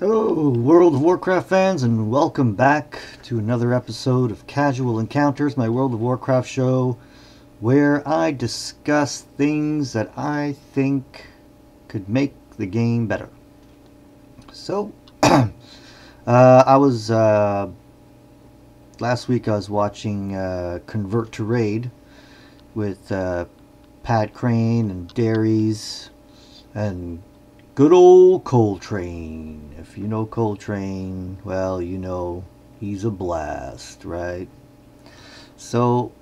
Hello, World of Warcraft fans, and welcome back to another episode of Casual Encounters, my World of Warcraft show, where I discuss things that I think could make the game better. So, last week I was watching Convert to Raid with Krane and Dairies and good old Koltrane. If you know Koltrane, well, you know he's a blast, right? So,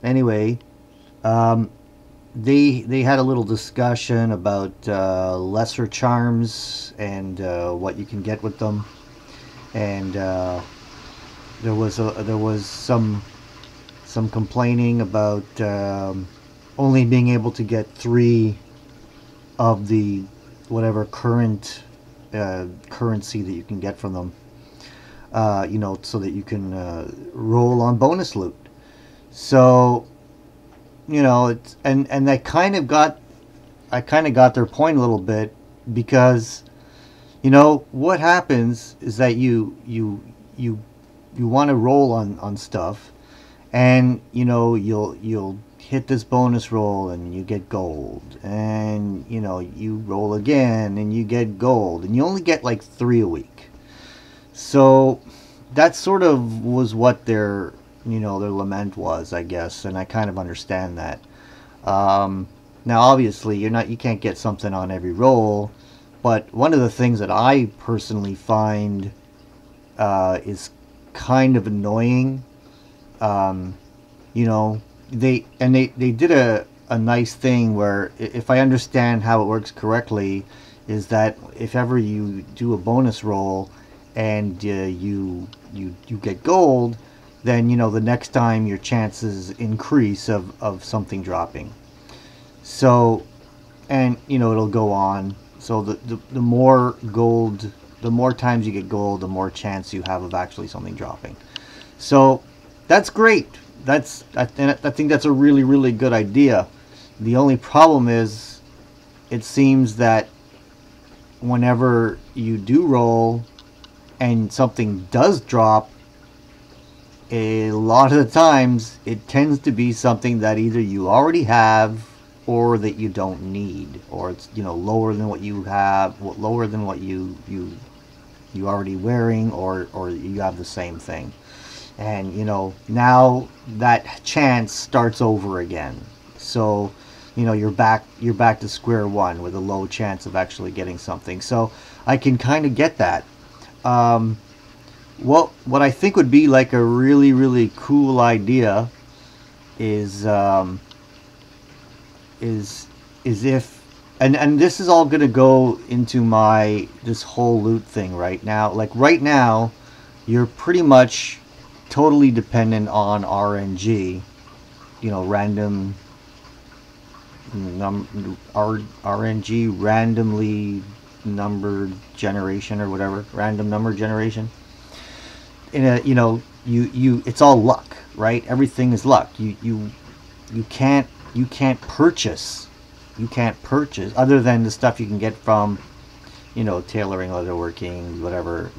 anyway, they had a little discussion about lesser charms and what you can get with them, and there was some complaining about only being able to get 3 of the whatever current currency that you can get from them, so that you can roll on bonus loot. So, it's and I kind of got their point a little bit, because what happens is that you want to roll on stuff, and you'll hit this bonus roll and you get gold, and you roll again and you get gold, and you only get like 3 a week. So that sort of was what their lament was, I guess, and I kind of understand that. Now obviously you can't get something on every roll, but one of the things that I personally find is kind of annoying, they did a nice thing where, if I understand how it works correctly, is that if ever you do a bonus roll and you get gold, then the next time your chances increase of something dropping. So, and it'll go on. So the more gold, the more times you get gold, the more chance you have of actually something dropping. So that's great. I think that's a really, really good idea. The only problem is, it seems that whenever you do roll and something does drop, a lot of the times it tends to be something that either you already have or that you don't need, or it's lower than what you have, lower than what you already wearing, or you have the same thing. And now that chance starts over again. So you're back to square one with a low chance of actually getting something. So I can kind of get that. What I think would be like a really, really cool idea is if, and this is all gonna go into this whole loot thing right now. Like right now, you're pretty much totally dependent on RNG, random RNG, randomly numbered generation, or whatever, random number generation. In a it's all luck, right? Everything is luck. You can't purchase other than the stuff you can get from tailoring, leatherworking, whatever,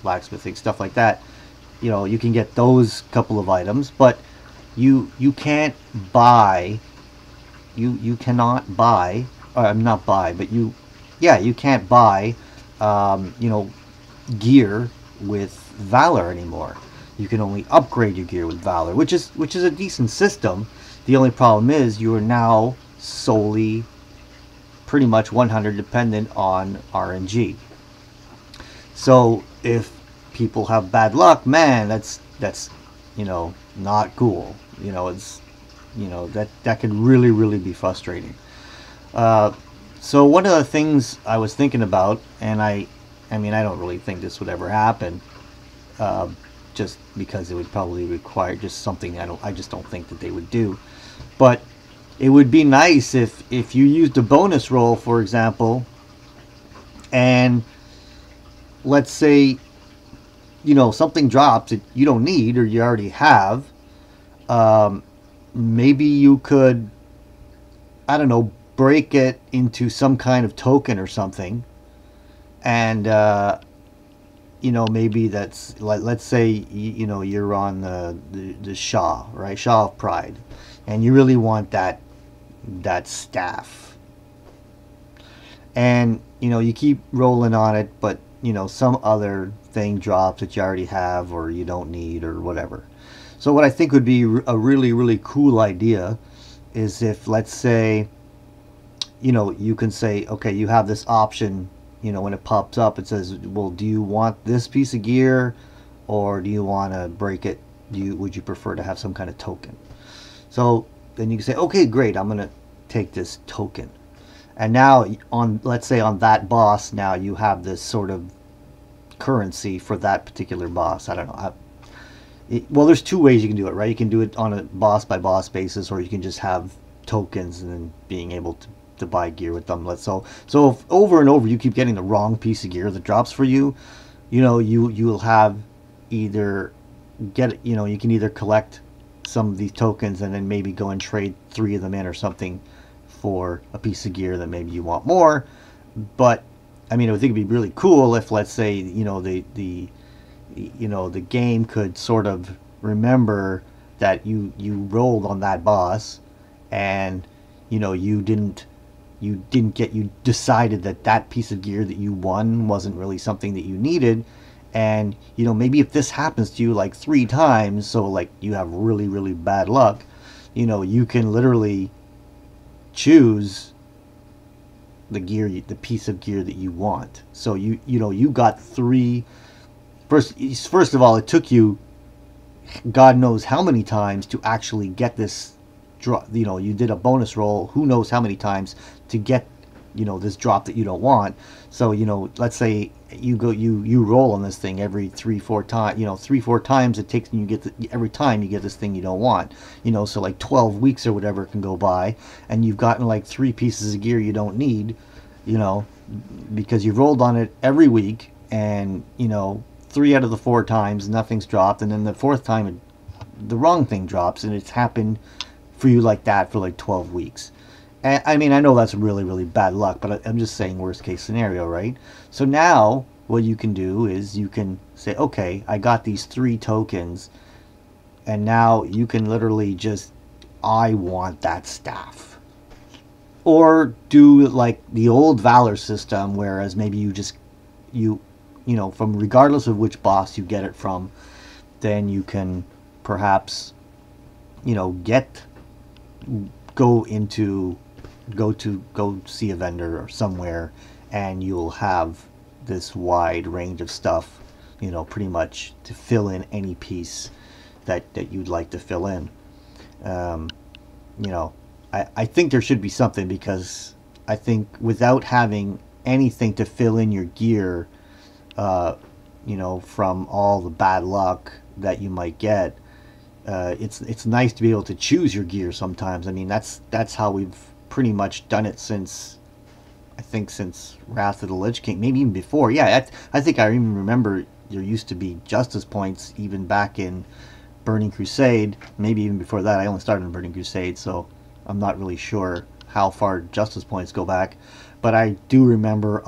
blacksmithing, stuff like that. You can get those couple of items, but you can't buy, you cannot buy, not buy, but you can't buy gear with Valor anymore. You can only upgrade your gear with Valor, which is a decent system. The only problem is you are now solely, pretty much 100 dependent on RNG. So if people have bad luck, man, that's not cool. It's that could really, really be frustrating. So one of the things I was thinking about, and I don't really think this would ever happen, just because it would probably require just something I just don't think that they would do. But it would be nice if you used a bonus roll, for example, and let's say something drops that you don't need or you already have. Maybe you could, I don't know, break it into some kind of token or something, And you know, maybe that's like, let's say you know, you're on the Shaw, right? Shaw of Pride, and you really want that staff, and you know, you keep rolling on it, but you know, some other thing drops that you already have or you don't need or whatever. So what I think would be a really cool idea is if, let's say, you know, you can say, okay, you have this option, you know, when it pops up, it says, well, do you want this piece of gear, or do you want to break it? Would you prefer to have some kind of token? So then you can say, okay, great, I'm gonna take this token. And now on, let's say on that boss, now you have this sort of currency for that particular boss. I don't know. Well, there's two ways you can do it, right? You can do it on a boss by boss basis, or you can just have tokens and then being able to buy gear with them. So if over and over you keep getting the wrong piece of gear that drops for you, you know, you'll have either you know, you can either collect some of these tokens and then maybe go and trade 3 of them in or something for a piece of gear that maybe you want more. But I mean, I would think it'd be really cool if, let's say, you know, the game could sort of remember that you rolled on that boss, and you know, you decided that piece of gear that you won wasn't really something that you needed. And you know, maybe if this happens to you like 3 times, so like you have really bad luck, you know, you can literally choose the piece of gear that you want. So you know, you got 3. First of all, it took you God knows how many times to actually get this drop. You know, you did a bonus roll, who knows how many times to get, you know, this drop that you don't want. So, you know, let's say you roll on this thing every 3-4 times. You know, 3-4 times it takes, and you get every time you get this thing you don't want. You know, so like 12 weeks or whatever can go by, and you've gotten like 3 pieces of gear you don't need. You know, because you've rolled on it every week, and you know, 3 out of the 4 times nothing's dropped, and then the 4th time the wrong thing drops, and it's happened for you like that for like 12 weeks. And I mean, I know that's really bad luck, but I'm just saying worst case scenario, right? So now what you can do is you can say, okay, I got these 3 tokens, and now you can literally just, I want that staff. Or do like the old Valor system, whereas maybe you know, from regardless of which boss you get it from, then you can perhaps, you know, go see a vendor or somewhere, and you'll have this wide range of stuff, you know, pretty much to fill in any piece that you'd like to fill in. You know, I think there should be something, because I think without having anything to fill in your gear, you know, from all the bad luck that you might get, it's nice to be able to choose your gear sometimes. I mean, that's how we've pretty much done it since, I think, since Wrath of the Lich King, maybe even before. Yeah, I think I even remember there used to be justice points even back in Burning Crusade, maybe even before that. I only started in Burning Crusade, so I'm not really sure how far justice points go back, but I do remember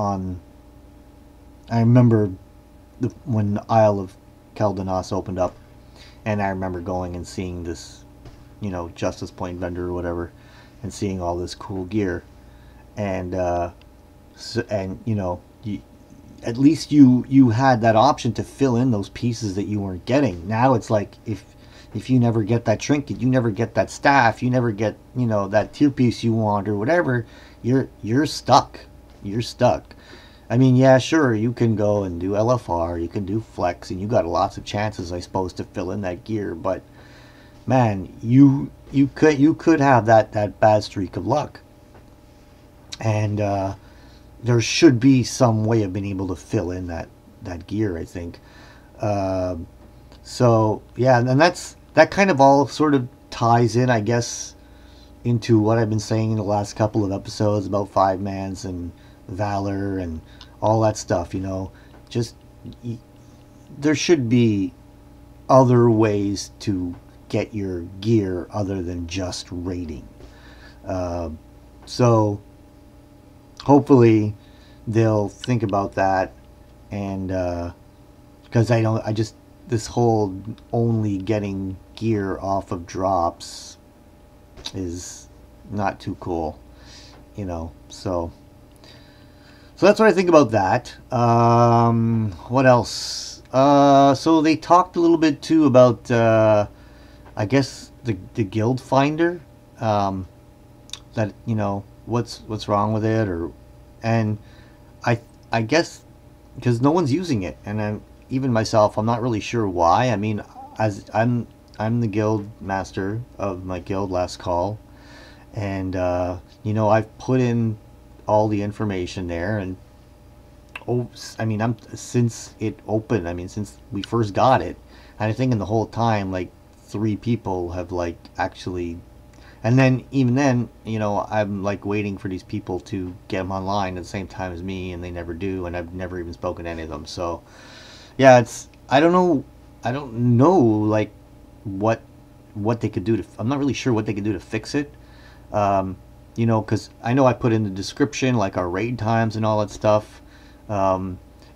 when Isle of Keldanos opened up, and I remember going and seeing this, you know, justice point vendor or whatever, and seeing all this cool gear, and you know, at least you had that option to fill in those pieces that you weren't getting. Now it's like, if you never get that trinket, you never get that staff, you never get, you know, that tier piece you want or whatever, you're stuck. You're stuck. I mean, yeah, sure, you can go and do LFR, you can do flex, and you got lots of chances, I suppose, to fill in that gear, but man, you could have that bad streak of luck. And there should be some way of being able to fill in that gear, I think. So yeah, and that kind of all sort of ties in, I guess, into what I've been saying in the last couple of episodes about 5-mans and Valor and all that stuff. You know, just there should be other ways to get your gear other than just raiding. So hopefully they'll think about that, and because I just, this whole only getting gear off of drops is not too cool, you know. So that's what I think about that. What else? So they talked a little bit too about, I guess, the guild finder. That, you know, what's wrong with it, or, and I guess because no one's using it, and even myself, I'm not really sure why. I mean, as I'm the guild master of my guild last call, and you know, I've put in all the information there, and oh, I mean, since it opened, I mean, since we first got it, and I think in the whole time, like 3 people have like actually, and then even then, you know, I'm like waiting for these people to get them online at the same time as me, and they never do, and I've never even spoken to any of them. So yeah, it's, I don't know like what they could do to, I'm not really sure what they could do to fix it. You know, because I know I put in the description like our raid times and all that stuff.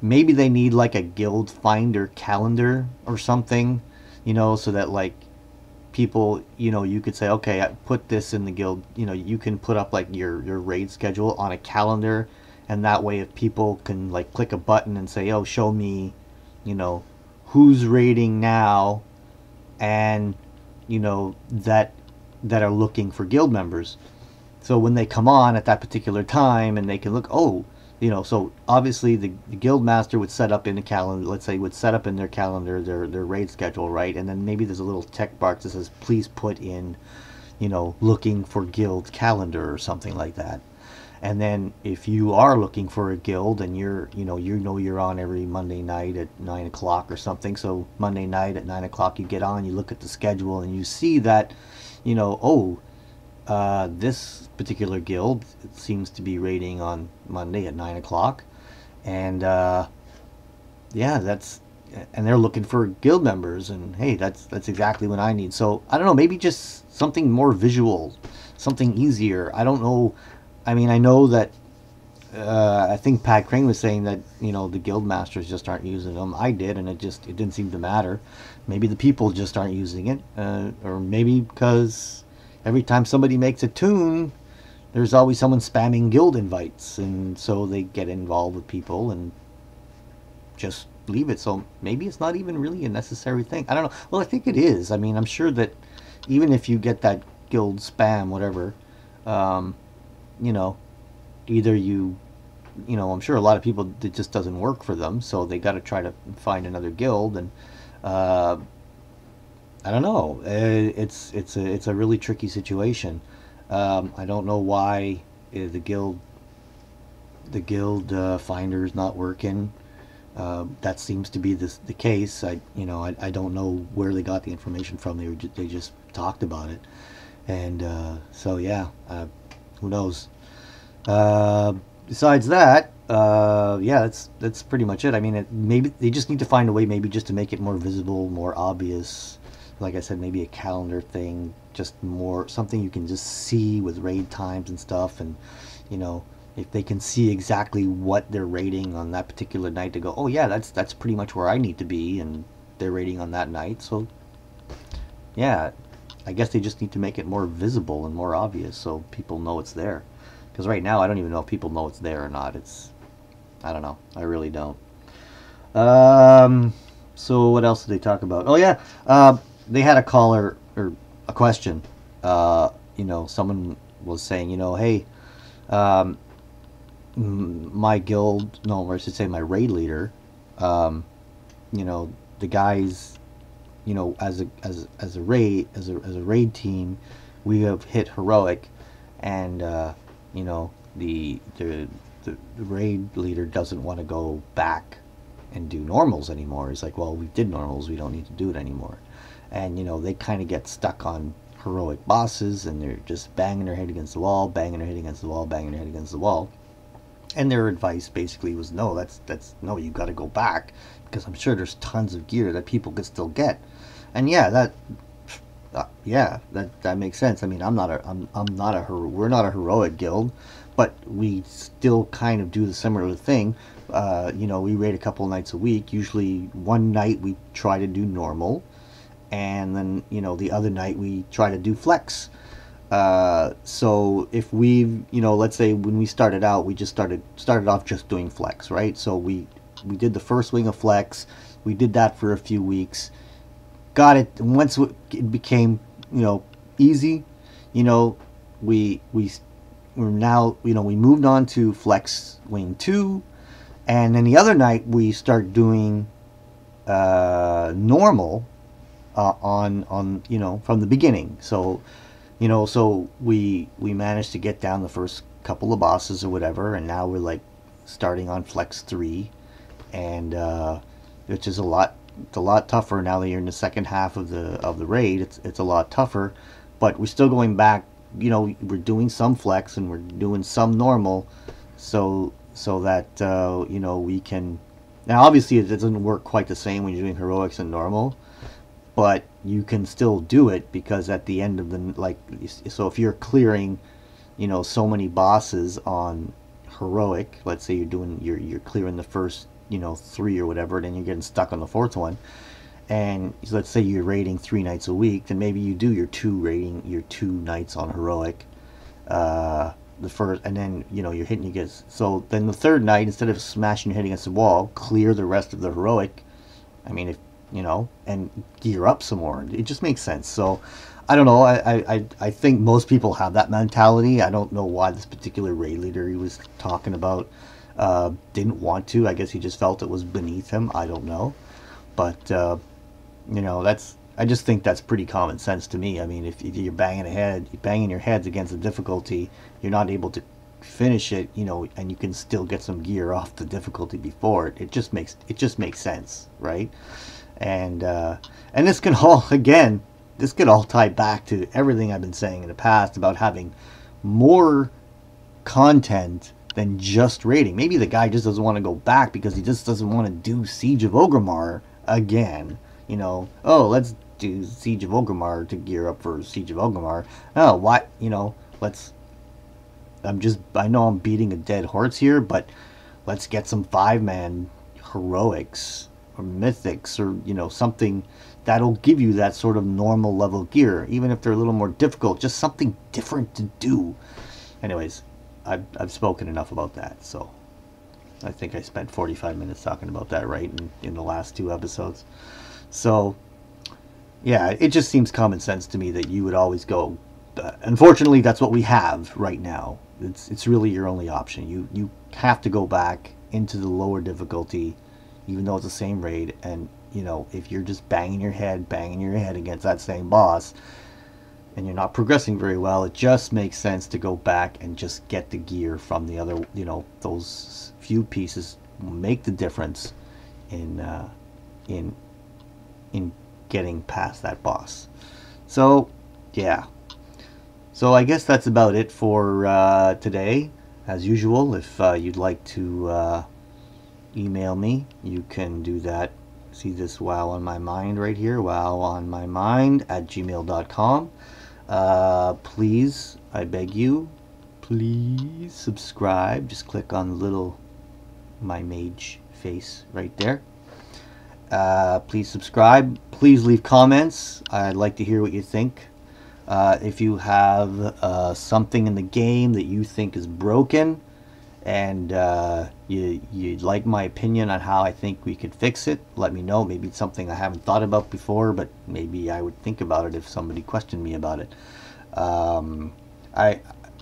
Maybe they need like a guild finder calendar or something, you know, so that like people, you know, you could say, okay, I put this in the guild, you know, you can put up like your raid schedule on a calendar, and that way if people can like click a button and say, oh, show me, you know, who's raiding now, and you know, that are looking for guild members. So when they come on at that particular time, and they can look, oh, you know, so obviously the guild master would set up in the calendar, let's say would set up in their calendar their raid schedule, right? And then maybe there's a little check box that says, please put in, you know, looking for guild calendar or something like that. And then if you are looking for a guild, and you're, you know you're on every Monday night at 9 o'clock or something, so Monday night at 9 o'clock you get on, you look at the schedule, and you see that, you know, oh, this particular guild, it seems to be raiding on Monday at 9 o'clock, and yeah, and they're looking for guild members, and hey, that's exactly what I need. So I don't know, maybe just something more visual, something easier. I don't know. I mean, I know that I think Pat Krane was saying that, you know, the guild masters just aren't using them. I did, and it didn't seem to matter. Maybe the people just aren't using it, or maybe because every time somebody makes a tune, there's always someone spamming guild invites, and so they get involved with people and just leave it. So maybe it's not even really a necessary thing. I don't know. Well, I think it is. I mean, I'm sure that even if you get that guild spam, whatever, you know, either you know, I'm sure a lot of people, it just doesn't work for them, so they got to try to find another guild, and I don't know. It's a really tricky situation. I don't know why the guild finder is not working. That seems to be the case. I don't know where they got the information from. They just talked about it, and so yeah, who knows. Besides that, yeah, that's pretty much it. I mean, maybe they just need to find a way, maybe just to make it more visible, more obvious. Like I said, maybe a calendar thing, just more something you can just see with raid times and stuff, and you know, if they can see exactly what they're raiding on that particular night, to go, oh yeah, that's pretty much where I need to be, and they're raiding on that night. So yeah, I guess they just need to make it more visible and more obvious, so people know it's there. Because right now, I don't even know if people know it's there or not. I don't know. I really don't. So what else did they talk about? Oh yeah, they had a caller, or a question. You know, someone was saying, you know, hey, my guild, no, or I should say my raid leader, you know, the guys, you know, as a raid team, we have hit heroic, and you know, the raid leader doesn't want to go back and do normals anymore. He's like, well, we did normals, we don't need to do it anymore. And you know, they kind of get stuck on heroic bosses, and they're just banging their head against the wall, banging their head against the wall, banging their head against the wall. And their advice basically was, no, that's no, you got to go back, because I'm sure there's tons of gear that people could still get. And yeah, that makes sense. I mean, we're not a heroic guild, but we still kind of do the similar thing. You know, we raid a couple nights a week. Usually one night we try to do normal, and then, you know, the other night we try to do flex. So if we, you know, let's say when we started out, we just started off just doing flex, right? So we did the first wing of flex. We did that for a few weeks. Got it. And once it became, you know, easy, you know, we're now, you know, we moved on to flex wing 2, and then the other night we start doing normal on you know, from the beginning. So, you know, so we managed to get down the first couple of bosses or whatever, and now we're like starting on flex 3, and which is a lot tougher now that you're in the second half of the raid. It's a lot tougher, but we're still going back. You know, we're doing some flex and we're doing some normal, so that you know, we can. Now obviously it doesn't work quite the same when you're doing heroics and normal, but you can still do it, because at the end of the, like, so if you're clearing, you know, so many bosses on heroic, let's say you're clearing the first, you know, 3 or whatever, then you're getting stuck on the 4th one, and let's say you're raiding 3 nights a week, then maybe you do your 2 nights on heroic, the first, and then, you know, you're hitting against, so then the 3rd night, instead of smashing your head against the wall, clear the rest of the heroic. I mean, if you know, and gear up some more. It just makes sense. So I don't know, I think most people have that mentality. I don't know why this particular raid leader he was talking about didn't want to. I guess he just felt it was beneath him. I don't know, but you know, I just think that's pretty common sense to me. I mean, if you're banging your heads against the difficulty, you're not able to finish it, you know, and you can still get some gear off the difficulty before it. It just makes sense, right? And this can all, again, this could all tie back to everything I've been saying in the past about having more content than just raiding. Maybe the guy just doesn't want to go back because he just doesn't want to do Siege of Orgrimmar again. You know, oh, let's do Siege of Orgrimmar to gear up for Siege of Orgrimmar. Oh, what, you know, I know I'm beating a dead horse here, but let's get some 5-man heroics or mythics, or, you know, something that'll give you that sort of normal level gear, even if they're a little more difficult, just something different to do. Anyways, I've spoken enough about that, so I think I spent 45 minutes talking about that, right, in the last 2 episodes. So yeah, it just seems common sense to me that you would always go, unfortunately that's what we have right now. It's really your only option. You have to go back into the lower difficulty, even though it's the same raid, and, you know, if you're just banging your head against that same boss and you're not progressing very well, it just makes sense to go back and just get the gear from the other, you know, those few pieces make the difference in getting past that boss. So yeah, so I guess that's about it for today. As usual, if you'd like to email me, you can do that. See this WoW on my mind right here, wowonmymind@gmail.com. Please, I beg you, please subscribe. Just click on the little my mage face right there. Please subscribe. Please leave comments. I'd like to hear what you think. If you have something in the game that you think is broken, and you'd like my opinion on how I think we could fix it, let me know. Maybe it's something I haven't thought about before, but maybe I would think about it if somebody questioned me about it.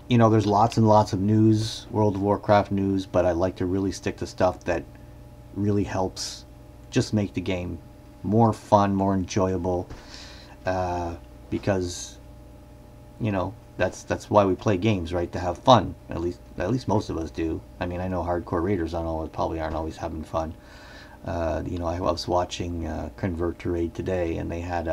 You know, there's lots and lots of news, World of Warcraft news, but I like to really stick to stuff that really helps just make the game more fun, more enjoyable, because, you know, that's why we play games, right? To have fun. At least most of us do. I mean, I know hardcore raiders probably aren't always having fun. You know, I was watching Convert to Raid today, and they had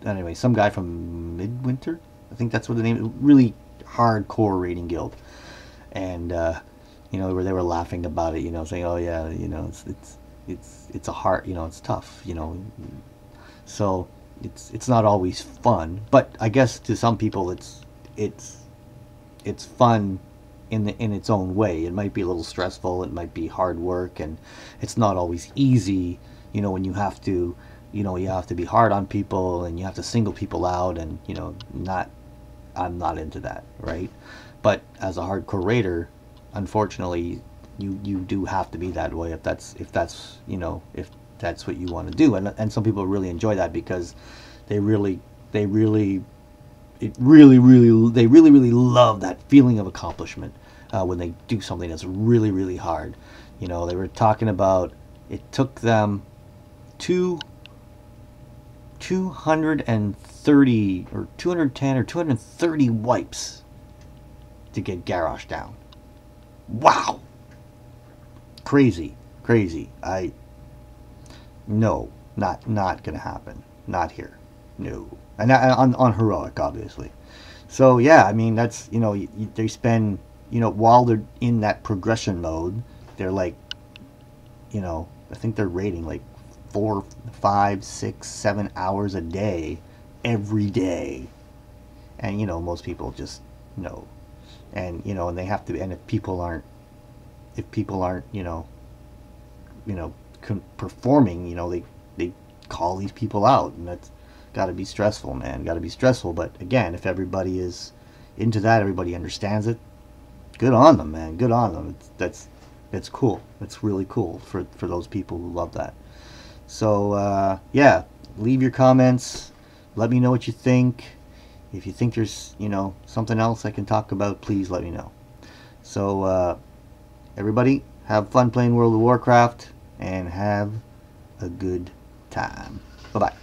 anyway, some guy from Midwinter, I think that's what the name is, really hardcore raiding guild, and you know, they were laughing about it, you know, saying, oh yeah, you know, it's a hard, you know, it's tough, you know. So it's not always fun, but I guess to some people it's fun in its own way. It might be a little stressful, it might be hard work, and it's not always easy, you know, when you have to, you know, you have to be hard on people and you have to single people out, and you know, I'm not into that, right? But as a hardcore raider, unfortunately, you do have to be that way if that's you know, if that's what you want to do, and some people really enjoy that because they really love that feeling of accomplishment when they do something that's really hard. You know, they were talking about it took them 230 or 210 or 230 wipes to get Garrosh down. Wow, crazy. No, not gonna happen. Not here. No. And on heroic, obviously. So yeah, I mean, that's, you know, they spend, you know, while they're in that progression mode, they're like, you know, I think they're raiding like 4, 5, 6, 7 hours a day, every day. And you know, most people just know, and you know, and they have to. And if people aren't, you know, performing, you know, they call these people out, and that's got to be stressful, man. Got to be stressful. But again, if everybody is into that, everybody understands it, good on them, man. Good on them. That's cool. It's really cool for those people who love that. So yeah, leave your comments. Let me know what you think. If you think there's, you know, something else I can talk about, please let me know. So everybody, have fun playing World of Warcraft and have a good time. Bye-bye.